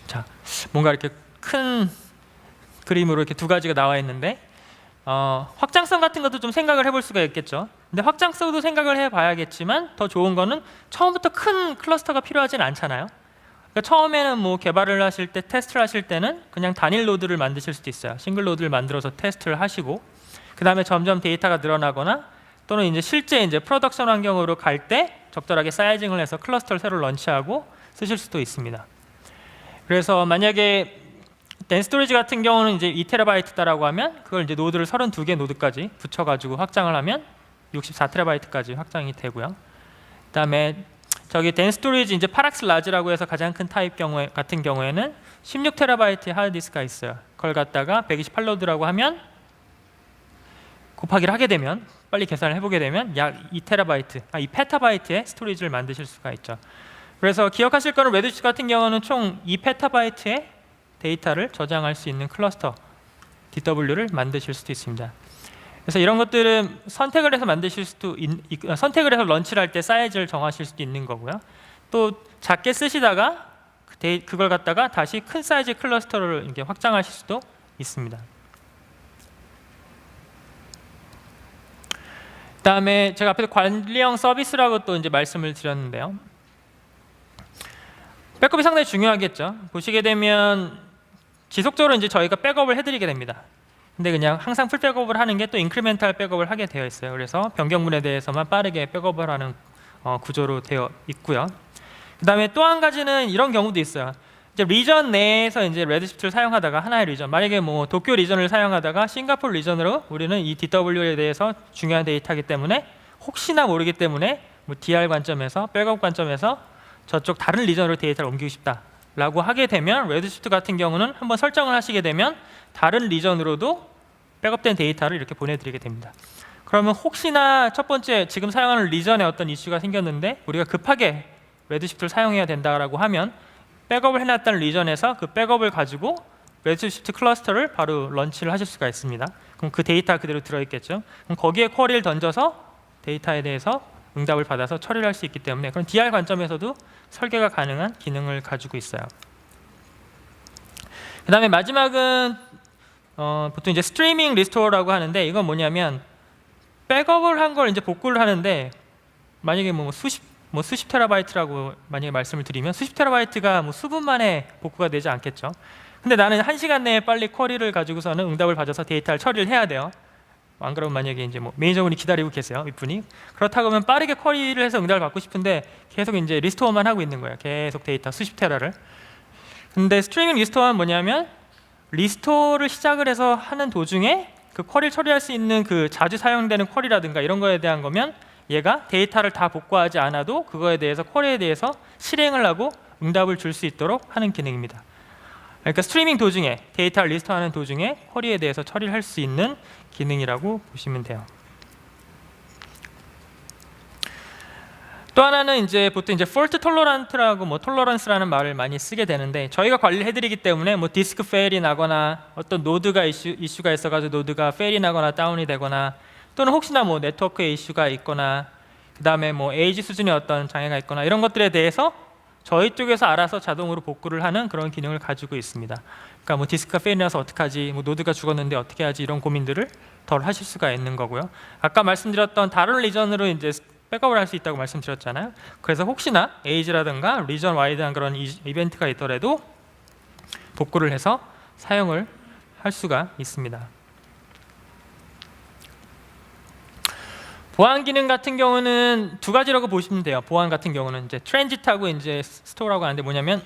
자, 뭔가 이렇게 큰 그림으로 이렇게 두 가지가 나와 있는데 확장성 같은 것도 좀 생각을 해볼 수가 있겠죠. 근데 확장성도 생각을 해봐야겠지만 더 좋은 거는 처음부터 큰 클러스터가 필요하진 않잖아요. 그러니까 처음에는 뭐 개발을 하실 때, 테스트를 하실 때는 그냥 단일 노드를 만드실 수도 있어요. 싱글 노드를 만들어서 테스트를 하시고, 그 다음에 점점 데이터가 늘어나거나 또는 이제 실제 이제 프로덕션 환경으로 갈 때 적절하게 사이징을 해서 클러스터를 새로 런치하고 쓰실 수도 있습니다. 그래서 만약에 덴스 스토리지 같은 경우는 이제 2TB다라고 하면 그걸 이제 노드를 32개 노드까지 붙여가지고 확장을 하면 64TB까지 확장이 되고요. 그다음에 저기 덴스 스토리지 이제 파락스 라지라고 해서 가장 큰 타입 같은 경우에는 16TB의 하드디스크가 있어요. 그걸 갖다가 128로드라고 하면 곱하기를 하게 되면 빨리 계산을 해보게 되면 약 2PB의 스토리지를 만드실 수가 있죠. 그래서 기억하실 거는 레드시프트 같은 경우는 총 2PB의 데이터를 저장할 수 있는 클러스터 DW를 만드실 수도 있습니다. 그래서 이런 것들은 선택을 해서 만드실 수도 선택을 해서 런치를 할 때 사이즈를 정하실 수도 있는 거고요. 또 작게 쓰시다가 그걸 갖다가 다시 큰 사이즈 클러스터를 이렇게 확장하실 수도 있습니다. 그다음에 제가 앞에서 관리형 서비스라고 또 이제 말씀을 드렸는데요. 백업이 상당히 중요하겠죠. 보시게 되면 지속적으로 이제 저희가 백업을 해드리게 됩니다. 근데 그냥 항상 풀 백업을 하는 게 또 인크리멘탈 백업을 하게 되어 있어요. 그래서 변경문에 대해서만 빠르게 백업을 하는 구조로 되어 있고요. 그다음에 또 한 가지는 이런 경우도 있어요. 이제 리전 내에서 이제 레드시프트를 사용하다가 하나의 리전, 만약에 뭐 도쿄 리전을 사용하다가 싱가포르 리전으로 우리는 이 DW에 대해서 중요한 데이터이기 때문에 혹시나 모르기 때문에 뭐 DR 관점에서 백업 관점에서 저쪽 다른 리전으로 데이터를 옮기고 싶다라고 하게 되면 레드시프트 같은 경우는 한번 설정을 하시게 되면 다른 리전으로도 백업된 데이터를 이렇게 보내드리게 됩니다. 그러면 혹시나 첫 번째 지금 사용하는 리전에 어떤 이슈가 생겼는데 우리가 급하게 레드시프트를 사용해야 된다라고 하면 백업을 해놨던 리전에서 그 백업을 가지고 레드시프트 클러스터를 바로 런치를 하실 수가 있습니다. 그럼 그 데이터 그대로 들어있겠죠. 그럼 거기에 쿼리를 던져서 데이터에 대해서 응답을 받아서 처리를 할 수 있기 때문에 그런 DR 관점에서도 설계가 가능한 기능을 가지고 있어요. 그 다음에 마지막은 보통 이제 스트리밍 리스토어라고 하는데, 이건 뭐냐면 백업을 한 걸 이제 복구를 하는데, 만약에 수십 테라바이트라고 만약에 말씀을 드리면 수십 테라바이트가 수분 만에 복구가 되지 않겠죠. 근데 나는 1시간 내에 빨리 쿼리를 가지고서는 응답을 받아서 데이터를 처리를 해야 돼요. 안 그러면 만약에 이제 매니저분이 기다리고 계세요, 윗분이. 그렇다고 하면 빠르게 쿼리를 해서 응답을 받고 싶은데 계속 이제 리스토어만 하고 있는 거예요. 계속 데이터 수십 테라를. 근데 스트리밍 리스토어는 뭐냐면 리스토어를 시작을 해서 하는 도중에 그 쿼리를 처리할 수 있는 그 자주 사용되는 쿼리라든가 이런 거에 대한 거면 얘가 데이터를 다 복구하지 않아도 그거에 대해서 쿼리에 대해서 실행을 하고 응답을 줄 수 있도록 하는 기능입니다. 그러니까 스트리밍 도중에 데이터를 리스토어하는 도중에 쿼리에 대해서 처리를 할 수 있는 기능이라고 보시면 돼요. 또 하나는 이제 보통 이제 fault tolerance라고 tolerance라는 말을 많이 쓰게 되는데, 저희가 관리를 해드리기 때문에 디스크 페일이 나거나 어떤 노드가 이슈가 있어가지고 노드가 페일이 나거나 다운이 되거나, 또는 혹시나 네트워크에 이슈가 있거나, 그 다음에 에이지 수준의 어떤 장애가 있거나 이런 것들에 대해서 저희 쪽에서 알아서 자동으로 복구를 하는 그런 기능을 가지고 있습니다. 그러니까 디스크가 페일이 나서 어떡하지, 노드가 죽었는데 어떻게 하지, 이런 고민들을 덜 하실 수가 있는 거고요. 아까 말씀드렸던 다른 리전으로 이제 백업을 할 수 있다고 말씀드렸잖아요. 그래서 혹시나 에이지라든가 리전 와이드한 그런 이벤트가 있더라도 복구를 해서 사용을 할 수가 있습니다. 보안 기능 같은 경우는 두 가지라고 보시면 돼요. 보안 같은 경우는 이제 트랜짓하고 이제 스토어라고 하는데, 뭐냐면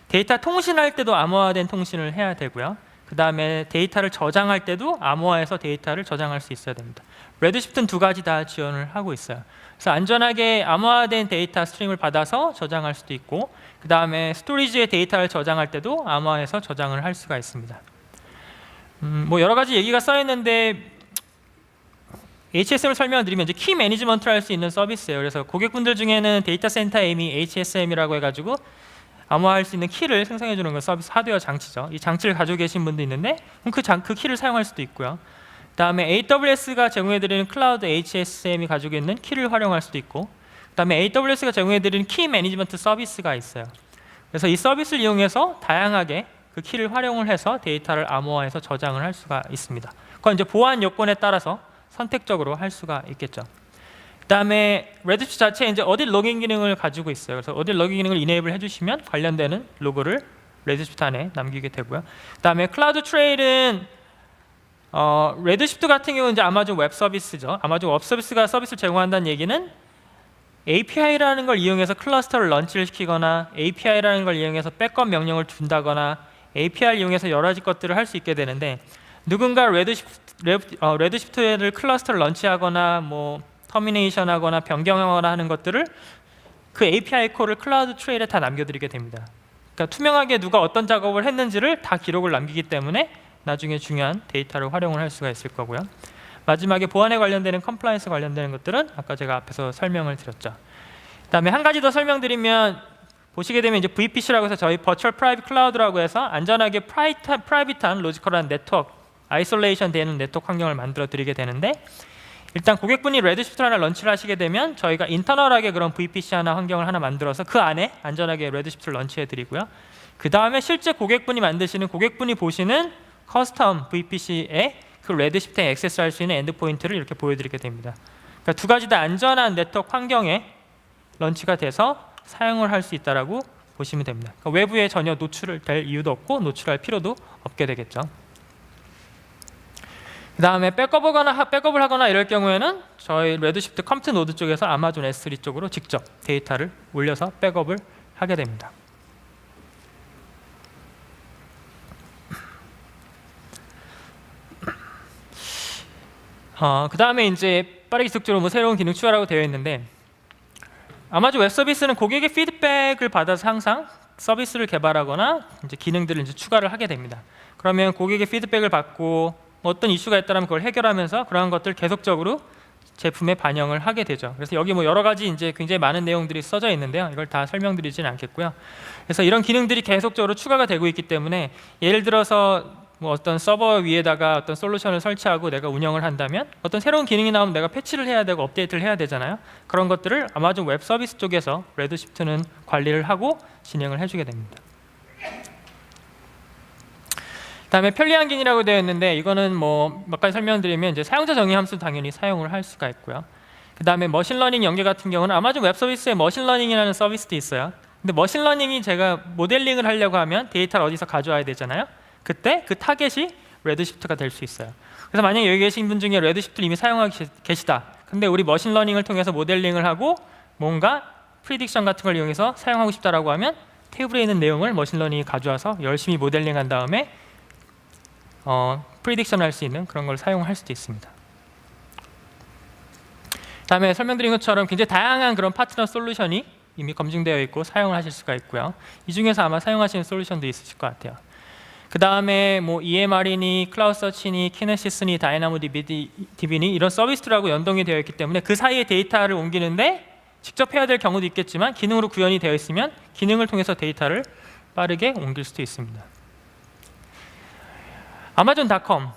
데이터 통신할 때도 암호화된 통신을 해야 되고요. 그 다음에 데이터를 저장할 때도 암호화해서 데이터를 저장할 수 있어야 됩니다. 레드시프트는 두 가지 다 지원을 하고 있어요. 그래서 안전하게 암호화된 데이터 스트림을 받아서 저장할 수도 있고, 그 다음에 스토리지에 데이터를 저장할 때도 암호화해서 저장을 할 수가 있습니다. 여러 가지 얘기가 써 있는데 HSM을 설명을 드리면 이제 키 매니지먼트를 할 수 있는 서비스예요. 그래서 고객분들 중에는 데이터 센터에 이미 HSM이라고 해가지고 암호화할 수 있는 키를 생성해 주는 건 서비스 하드웨어 장치죠. 이 장치를 가지고 계신 분도 있는데 그 키를 사용할 수도 있고요. 그다음에 AWS가 제공해드리는 클라우드 HSM이 가지고 있는 키를 활용할 수도 있고, 그다음에 AWS가 제공해드리는 키 매니지먼트 서비스가 있어요. 그래서 이 서비스를 이용해서 다양하게 그 키를 활용을 해서 데이터를 암호화해서 저장을 할 수가 있습니다. 그건 이제 보안 요건에 따라서 선택적으로 할 수가 있겠죠. 그다음에 레드시프트 자체에 이제 어딧 로깅 기능을 가지고 있어요. 그래서 어딧 로깅 기능을 이네이블 해주시면 관련되는 로그를 레드시프트 안에 남기게 되고요. 그다음에 클라우드 트레일은 레드시프트 같은 경우는 이제 아마존 웹 서비스죠. 아마존 웹 서비스가 서비스를 제공한다는 얘기는 API라는 걸 이용해서 클러스터를 런치를 시키거나 API라는 걸 이용해서 백업 명령을 준다거나 API를 이용해서 여러 가지 것들을 할 수 있게 되는데, 누군가 레드시프트를 클러스터를 런치하거나 터미네이션하거나 변경하거나 하는 것들을 그 API 콜을 클라우드 트레일에 다 남겨드리게 됩니다. 그러니까 투명하게 누가 어떤 작업을 했는지를 다 기록을 남기기 때문에 나중에 중요한 데이터를 활용을 할 수가 있을 거고요. 마지막에 보안에 관련되는 컴플라이언스 관련되는 것들은 아까 제가 앞에서 설명을 드렸죠. 그다음에 한 가지 더 설명드리면, 보시게 되면 이제 VPC라고 해서 저희 버추얼 프라이빗 클라우드라고 해서 안전하게 프라이빗한 로지컬한 네트워크, 아이솔레이션 되는 네트워크 환경을 만들어 드리게 되는데, 일단 고객분이 레드시프트 하나 런치를 하시게 되면 저희가 인터널하게 그런 VPC 환경을 하나 만들어서 그 안에 안전하게 레드시프트를 런치해 드리고요. 그 다음에 실제 고객분이 보시는 커스텀 VPC에 그 레드시프트에 액세스할 수 있는 엔드포인트를 이렇게 보여드리게 됩니다. 그러니까 두 가지 다 안전한 네트워크 환경에 런치가 돼서 사용을 할 수 있다라고 보시면 됩니다. 그러니까 외부에 전혀 노출을 될 이유도 없고 노출할 필요도 없게 되겠죠. 그 다음에 백업을 하거나 이럴 경우에는 저희 레드시프트 컴퓨터 노드 쪽에서 아마존 S3 쪽으로 직접 데이터를 올려서 백업을 하게 됩니다. 그 다음에 이제 빠르게 지속적으로 새로운 기능 추가라고 되어 있는데, 아마존 웹 서비스는 고객의 피드백을 받아서 항상 서비스를 개발하거나 이제 기능들을 이제 추가를 하게 됩니다. 그러면 고객의 피드백을 받고 어떤 이슈가 있다면 그걸 해결하면서 그러한 것들 계속적으로 제품에 반영을 하게 되죠. 그래서 여기 여러 가지 이제 굉장히 많은 내용들이 써져 있는데요. 이걸 다 설명드리지는 않겠고요. 그래서 이런 기능들이 계속적으로 추가가 되고 있기 때문에, 예를 들어서 뭐 어떤 서버 위에다가 어떤 솔루션을 설치하고 내가 운영을 한다면 어떤 새로운 기능이 나오면 내가 패치를 해야 되고 업데이트를 해야 되잖아요. 그런 것들을 아마존 웹 서비스 쪽에서 레드시프트는 관리를 하고 진행을 해주게 됩니다. 그다음에 편리한 기능이라고 되어 있는데 이거는 뭐 몇 가지 설명드리면 이제 사용자 정의 함수 당연히 사용을 할 수가 있고요. 그다음에 머신러닝 연계 같은 경우는 아마존 웹 서비스에 머신러닝이라는 서비스도 있어요. 근데 머신러닝이 제가 모델링을 하려고 하면 데이터를 어디서 가져와야 되잖아요. 그때 그 타겟이 레드시프트가 될 수 있어요. 그래서 만약에 여기 계신 분 중에 레드시프트를 이미 사용하고 계시다. 근데 우리 머신러닝을 통해서 모델링을 하고 뭔가 프리딕션 같은 걸 이용해서 사용하고 싶다라고 하면 테이블에 있는 내용을 머신러닝이 가져와서 열심히 모델링한 다음에 프리딕션 할 수 있는 그런 걸 사용할 수도 있습니다. 다음에 설명드린 것처럼 굉장히 다양한 그런 파트너 솔루션이 이미 검증되어 있고 사용을 하실 수가 있고요. 이 중에서 아마 사용하시는 솔루션도 있으실 것 같아요. 그 다음에 뭐 EMR이니 클라우드 서치니 키네시스니 다이나모 DB니 이런 서비스들하고 연동이 되어 있기 때문에 그 사이에 데이터를 옮기는데 직접 해야 될 경우도 있겠지만 기능으로 구현이 되어 있으면 기능을 통해서 데이터를 빠르게 옮길 수도 있습니다. 아마존.com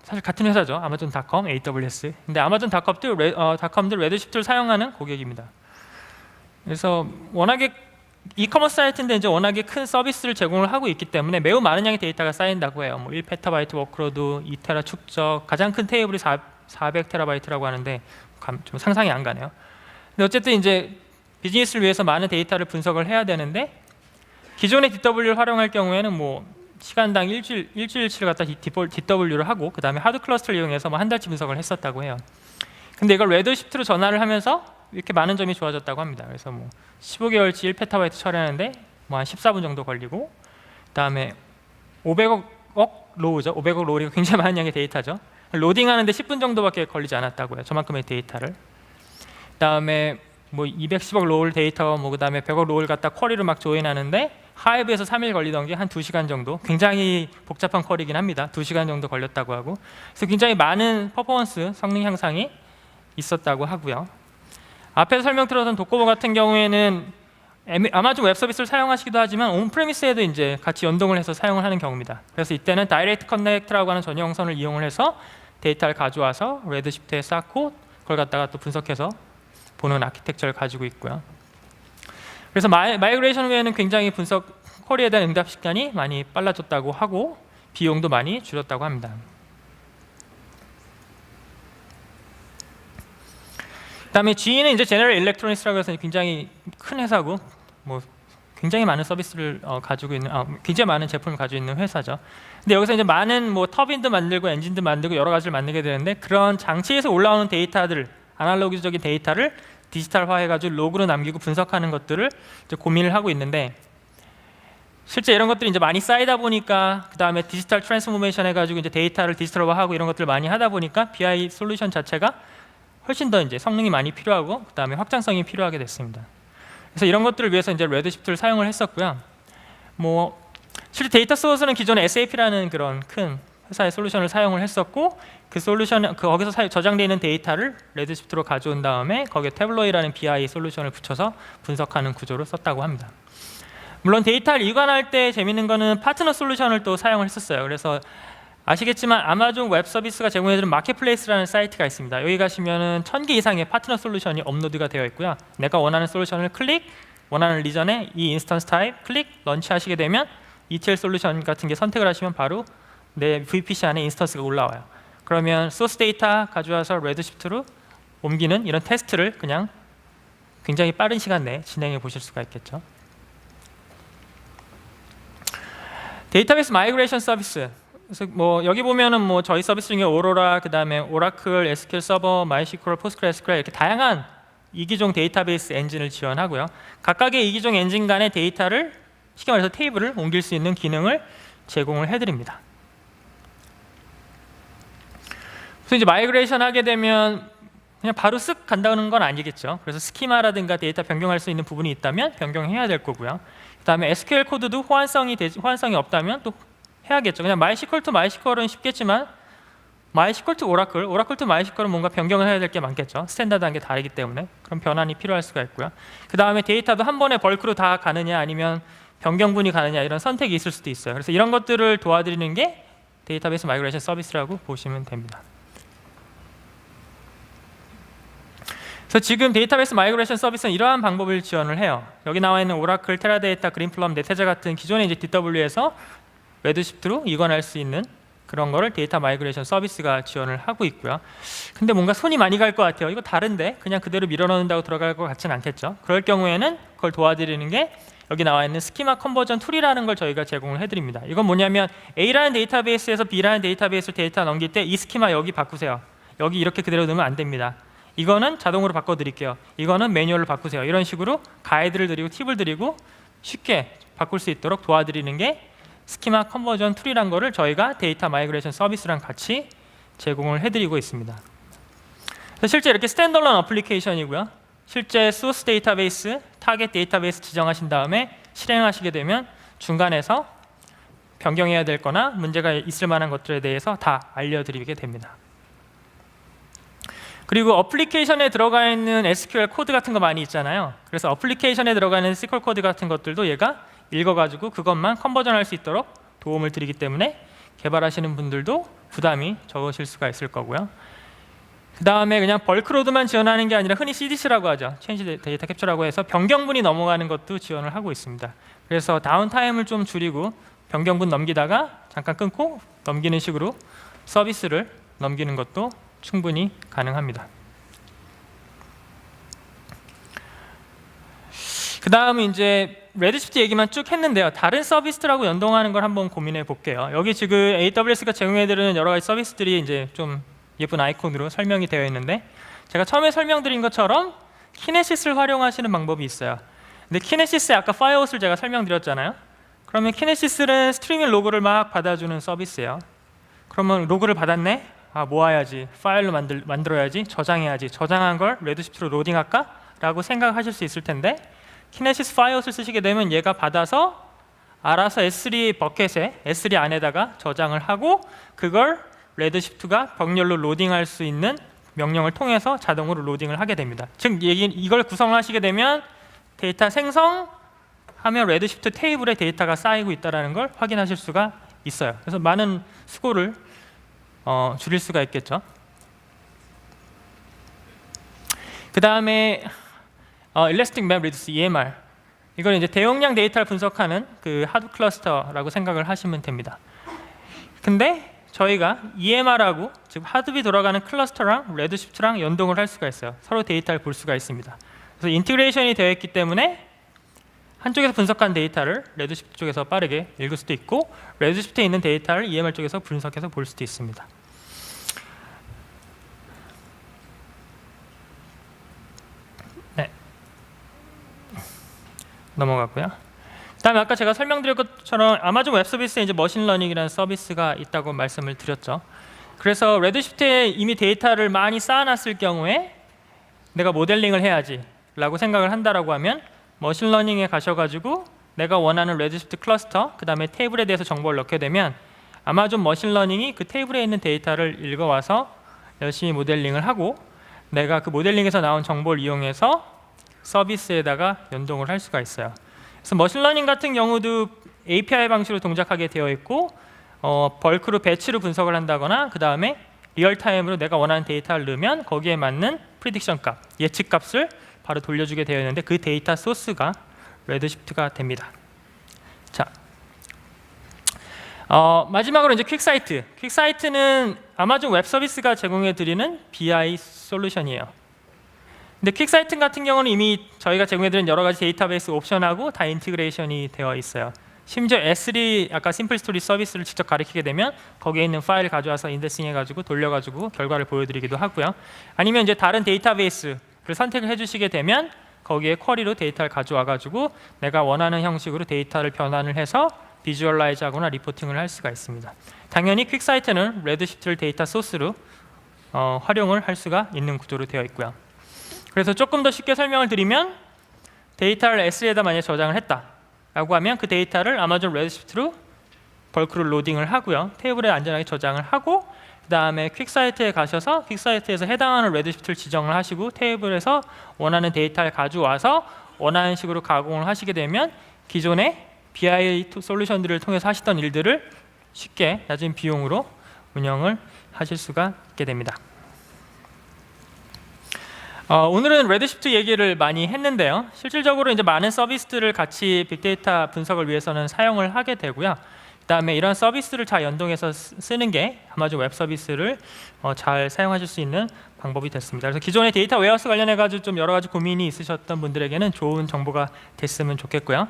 사실 같은 회사죠. 아마존.com, AWS. 근데 아마존.com도 레드시프트를 사용하는 고객입니다. 그래서 워낙에 이커머스 사이트인데 이제 워낙에 큰 서비스를 제공을 하고 있기 때문에 매우 많은 양의 데이터가 쌓인다고 해요. 뭐 1페타바이트 워크로드, 2테라 축적, 가장 큰 테이블이 400테라바이트라고 하는데 좀 상상이 안 가네요. 근데 어쨌든 이제 비즈니스를 위해서 많은 데이터를 분석을 해야 되는데 기존의 DW를 활용할 경우에는 뭐 시간당 일주일치를 갖다 DW를 하고 그 다음에 하드 클러스터를 이용해서 뭐 한 달치 분석을 했었다고 해요. 근데 이걸 레드시프트로 전환을 하면서 이렇게 많은 점이 좋아졌다고 합니다. 그래서 뭐 15개월치 1페타바이트 처리하는데 뭐 한 14분 정도 걸리고, 그 다음에 500억 로우죠. 500억 로우가 굉장히 많은 양의 데이터죠. 로딩하는데 10분 정도밖에 걸리지 않았다고요. 저만큼의 데이터를. 그 다음에 뭐 210억 로우 데이터, 뭐 그 다음에 100억 로우를 갖다 쿼리를 막 조인하는데 하이브에서 3일 걸리던 게 한 2시간 정도, 굉장히 복잡한 쿼리긴 합니다. 2시간 정도 걸렸다고 하고, 그래서 굉장히 많은 퍼포먼스, 성능 향상이 있었다고 하고요. 앞에서 설명드렸던 도커버 같은 경우에는 아마존 웹 서비스를 사용하시기도 하지만 온프레미스에도 이제 같이 연동을 해서 사용을 하는 경우입니다. 그래서 이때는 다이렉트 커넥트라고 하는 전용선을 이용을 해서 데이터를 가져와서 레드시프트에 쌓고 그걸 갖다가 또 분석해서 보는 아키텍처를 가지고 있고요. 그래서 마이그레이션 후에는 굉장히 분석 쿼리에 대한 응답 시간이 많이 빨라졌다고 하고 비용도 많이 줄였다고 합니다. 그다음에 GE는 이제 제너럴 일렉트로닉스라고 해서 굉장히 큰 회사고 뭐 굉장히 많은 서비스를 가지고 있는 굉장히 많은 제품을 가지고 있는 회사죠. 근데 여기서 이제 많은 뭐 터빈도 만들고 엔진도 만들고 여러 가지를 만들게 되는데 그런 장치에서 올라오는 데이터들, 아날로그적인 데이터를 디지털화해가지고 로그로 남기고 분석하는 것들을 이제 고민을 하고 있는데 실제 이런 것들이 이제 많이 쌓이다 보니까 그 다음에 디지털 트랜스포메이션 해가지고 이제 데이터를 디지털화하고 이런 것들을 많이 하다 보니까 BI 솔루션 자체가 훨씬 더 이제 성능이 많이 필요하고 그 다음에 확장성이 필요하게 됐습니다. 그래서 이런 것들을 위해서 이제 레드시프트를 사용을 했었고요. 뭐 실제 데이터 소스는 기존에 SAP라는 그런 큰 회사의 솔루션을 사용을 했었고 그 솔루션 거기서 저장되어 있는 데이터를 레드시프트로 가져온 다음에 거기에 태블로이라는 BI 솔루션을 붙여서 분석하는 구조로 썼다고 합니다. 물론 데이터를 이관할 때 재밌는 거는 파트너 솔루션을 또 사용을 했었어요. 그래서 아시겠지만 아마존 웹 서비스가 제공해주는 마켓플레이스라는 사이트가 있습니다. 여기 가시면은 1000개 이상의 파트너 솔루션이 업로드가 되어 있고요. 내가 원하는 솔루션을 클릭, 원하는 리전에 이 인스턴스 타입 클릭, 런치하시게 되면 ETL 솔루션 같은 게 선택을 하시면 바로 내 VPC 안에 인스턴스가 올라와요. 그러면 소스 데이터 가져와서 레드시프트로 옮기는 이런 테스트를 그냥 굉장히 빠른 시간 내에 진행해 보실 수가 있겠죠. 데이터베이스 마이그레이션 서비스. 그래서 뭐 여기 보면은 뭐 저희 서비스 중에 오로라, 그다음에 오라클, SQL 서버, 마이시퀄, 포스트그레스퀄 이렇게 다양한 이기종 데이터베이스 엔진을 지원하고요. 각각의 이기종 엔진 간의 데이터를 쉽게 말해서 테이블을 옮길 수 있는 기능을 제공을 해드립니다. 그래서 이제 마이그레이션 하게 되면 그냥 바로 쓱 간다는 건 아니겠죠. 그래서 스키마라든가 데이터 변경할 수 있는 부분이 있다면 변경해야 될 거고요. 그다음에 SQL 코드도 호환성이 없다면 또 해야겠죠. 그냥 MySQL to MySQL은 쉽겠지만 MySQL to 오라클, 오라클 to MySQL은 뭔가 변경을 해야 될 게 많겠죠. 스탠다드한 게 다르기 때문에 그런 변환이 필요할 수가 있고요. 그 다음에 데이터도 한 번에 벌크로 다 가느냐 아니면 변경분이 가느냐 이런 선택이 있을 수도 있어요. 그래서 이런 것들을 도와드리는 게 데이터베이스 마이그레이션 서비스라고 보시면 됩니다. 그래서 지금 데이터베이스 마이그레이션 서비스는 이러한 방법을 지원을 해요. 여기 나와 있는 오라클, 테라데이터, 그린플럼, 네테자 같은 기존의 이제 DW에서 레드시프트로 이관할 수 있는 그런 거를 데이터 마이그레이션 서비스가 지원을 하고 있고요. 근데 뭔가 손이 많이 갈 것 같아요. 이거 다른데 그냥 그대로 밀어넣는다고 들어갈 것 같지는 않겠죠. 그럴 경우에는 그걸 도와드리는 게 여기 나와 있는 스키마 컨버전 툴이라는 걸 저희가 제공을 해드립니다. 이건 뭐냐면 A라는 데이터베이스에서 B라는 데이터베이스로 데이터 넘길 때 이 스키마 여기 바꾸세요. 여기 이렇게 그대로 넣으면 안 됩니다. 이거는 자동으로 바꿔드릴게요. 이거는 매뉴얼로 바꾸세요. 이런 식으로 가이드를 드리고 팁을 드리고 쉽게 바꿀 수 있도록 도와드리는 게 스키마 컨버전 툴이란 거를 저희가 데이터 마이그레이션 서비스랑 같이 제공을 해드리고 있습니다. 실제 이렇게 스탠더런 어플리케이션이고요. 실제 소스 데이터베이스, 타겟 데이터베이스 지정하신 다음에 실행하시게 되면 중간에서 변경해야 될 거나 문제가 있을 만한 것들에 대해서 다 알려드리게 됩니다. 그리고 어플리케이션에 들어가 있는 SQL 코드 같은 거 많이 있잖아요. 그래서 어플리케이션에 들어가는 SQL 코드 같은 것들도 얘가 읽어가지고 그것만 컨버전할 수 있도록 도움을 드리기 때문에 개발하시는 분들도 부담이 적으실 수가 있을 거고요. 그 다음에 그냥 벌크로드만 지원하는 게 아니라 흔히 CDC라고 하죠. 체인지 데이터 캡처라고 해서 변경분이 넘어가는 것도 지원을 하고 있습니다. 그래서 다운타임을 좀 줄이고 변경분 넘기다가 잠깐 끊고 넘기는 식으로 서비스를 넘기는 것도 충분히 가능합니다. 그 다음은 이제 레드시프트 얘기만 쭉 했는데요. 다른 서비스들하고 연동하는 걸 한번 고민해 볼게요. 여기 지금 AWS가 제공해드리는 여러 가지 서비스들이 이제 좀 예쁜 아이콘으로 설명이 되어 있는데 제가 처음에 설명드린 것처럼 키네시스를 활용하시는 방법이 있어요. 근데 키네시스의 아까 파이어아웃을 제가 설명드렸잖아요. 그러면 키네시스는 스트리밍 로그를 막 받아주는 서비스예요. 그러면 로그를 받았네? 아, 모아야지, 파일로 만들어야지, 저장해야지, 저장한 걸 레드시프트로 로딩할까? 라고 생각하실 수 있을 텐데 키네시스 파이어아웃을 쓰시게 되면 얘가 받아서 알아서 S3 버켓에 S3 안에다가 저장을 하고 그걸 레드시프트가 병렬로 로딩할 수 있는 명령을 통해서 자동으로 로딩을 하게 됩니다. 즉 이걸 구성하시게 되면 데이터 생성하면 레드시프트 테이블에 데이터가 쌓이고 있다는 걸 확인하실 수가 있어요. 그래서 많은 수고를 줄일 수가 있겠죠. 그 다음에 Elastic Map Reduce EMR, 이걸 이제 대용량 데이터를 분석하는 그 하드 클러스터라고 생각을 하시면 됩니다. 근데 저희가 EMR하고 즉 하드비 돌아가는 클러스터랑 레드시프트랑 연동을 할 수가 있어요. 서로 데이터를 볼 수가 있습니다. 그래서 인티그레이션이 되어 있기 때문에 한쪽에서 분석한 데이터를 레드시프트 쪽에서 빠르게 읽을 수도 있고 레드시프트에 있는 데이터를 EMR 쪽에서 분석해서 볼 수도 있습니다. 네, 넘어가고요. 그다음에 아까 제가 설명드린 것처럼 아마존 웹 서비스에 이제 머신러닝이라는 서비스가 있다고 말씀을 드렸죠. 그래서 레드시프트에 이미 데이터를 많이 쌓아놨을 경우에 내가 모델링을 해야지라고 생각을 한다라고 하면 머신러닝에 가셔가지고 내가 원하는 레드시프트 클러스터, 그 다음에 테이블에 대해서 정보를 넣게 되면 아마존 머신러닝이 그 테이블에 있는 데이터를 읽어와서 열심히 모델링을 하고 내가 그 모델링에서 나온 정보를 이용해서 서비스에다가 연동을 할 수가 있어요. 그래서 머신러닝 같은 경우도 API 방식으로 동작하게 되어 있고 벌크로 배치로 분석을 한다거나 그 다음에 리얼타임으로 내가 원하는 데이터를 넣으면 거기에 맞는 프리딕션 값, 예측 값을 바로 돌려주게 되어 있는데 그 데이터 소스가 레드시프트가 됩니다. 자, 마지막으로 이제 퀵사이트. 퀵사이트는 아마존 웹 서비스가 제공해드리는 BI 솔루션이에요. 근데 퀵사이트 같은 경우는 이미 저희가 제공해드린 여러 가지 데이터베이스 옵션하고 다 인티그레이션이 되어 있어요. 심지어 S3 아까 심플 스토리 서비스를 직접 가리키게 되면 거기에 있는 파일을 가져와서 인덱싱해가지고 돌려가지고 결과를 보여드리기도 하고요. 아니면 이제 다른 데이터베이스를 선택을 해주시게 되면 거기에 쿼리로 데이터를 가져와가지고 내가 원하는 형식으로 데이터를 변환을 해서 비주얼라이즈하거나 리포팅을 할 수가 있습니다. 당연히 퀵사이트는 레드시프트를 데이터 소스로 활용을 할 수가 있는 구조로 되어 있고요. 그래서 조금 더 쉽게 설명을 드리면 데이터를 S에다 만약에 저장을 했다라고 하면 그 데이터를 아마존 레드시프트로 벌크로 로딩을 하고요. 테이블에 안전하게 저장을 하고 그 다음에 퀵사이트에 가셔서 퀵사이트에서 해당하는 레드시프트를 지정을 하시고 테이블에서 원하는 데이터를 가져와서 원하는 식으로 가공을 하시게 되면 기존의 BI 솔루션들을 통해서 하시던 일들을 쉽게 낮은 비용으로 운영을 하실 수가 있게 됩니다. 오늘은 레드시프트 얘기를 많이 했는데요. 실질적으로 이제 많은 서비스들을 같이 빅데이터 분석을 위해서는 사용을 하게 되고요. 그다음에 이런 서비스를 잘 연동해서 쓰는 게 아마존 웹 서비스를 잘 사용하실 수 있는 방법이 됐습니다. 그래서 기존의 데이터 웨어하우스 관련해 가지고 좀 여러 가지 고민이 있으셨던 분들에게는 좋은 정보가 됐으면 좋겠고요.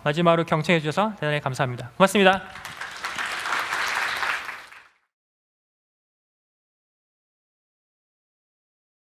마지막으로 경청해 주셔서 대단히 감사합니다. 고맙습니다.